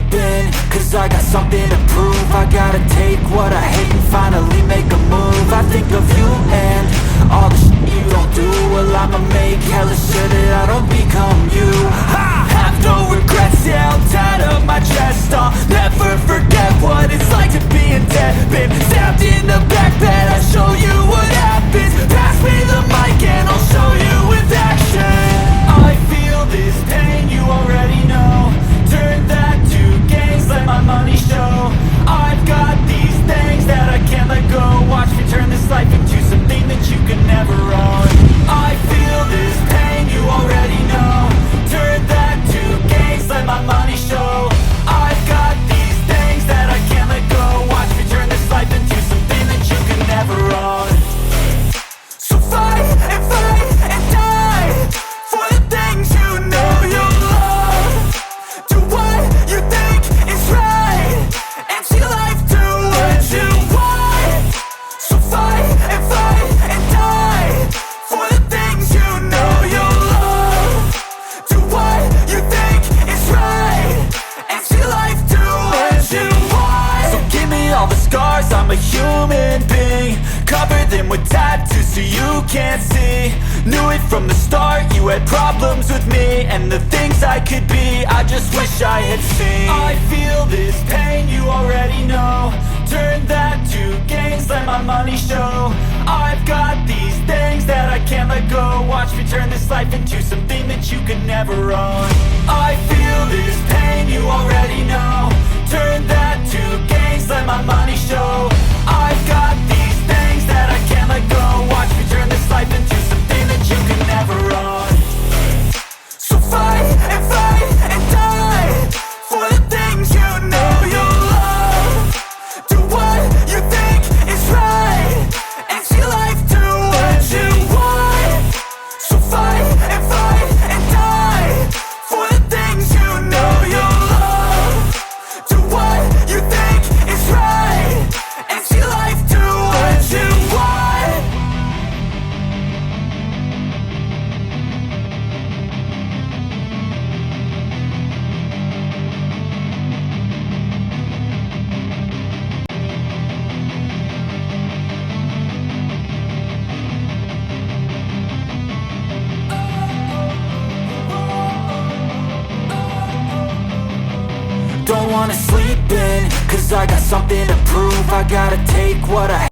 sleeping, cause I got something to prove. I gotta take what I hate and finally make a move. I think of you and all the shit you don't do. Well, I'ma make hella sure that I don't become you. I have no regrets, yeah, I'll tie up my chest. I'll never forget what it's like to be in debt. Been stabbed in the back bed, I'll show you what happens. Pass me the mic and I'll show you with action. I feel this pain, you already know. Turn that to gains, let my money show. I've got these things that I can't let go. Watch me turn this life into something that you can never own. I feel this pain, you already know. Turn that to gains, let my money show. I've got these things that I can't let go. Watch me turn this life into something that you can never own. So fight and die for the things you know you love. Do what you think is right and see life do what you want. So fight and die for the things you know you love. Do what you think is right and see life do what you want. So give me all the scars, I'm a human being. Cover them with tattoos so you can't see. Knew it from the start, you had problems with me and the things I could be, I just wish I had seen. I feel this pain, you already know. Turn that to gains, let my money show. I've got these things that I can't let go. Watch me turn this life into something that you could never own. I feel this pain, you already know. Turn that to gains, let my money show. I've got these things that I can't let go. Watch me turn this life into something that you can never own. So fight and die for the things you know you love. Do what you think is right and see life do what you want. So fight and die for the things you know you love. Do what you think is right and see life do what you want. Don't wanna sleep in, cause I got something to prove. I gotta take what I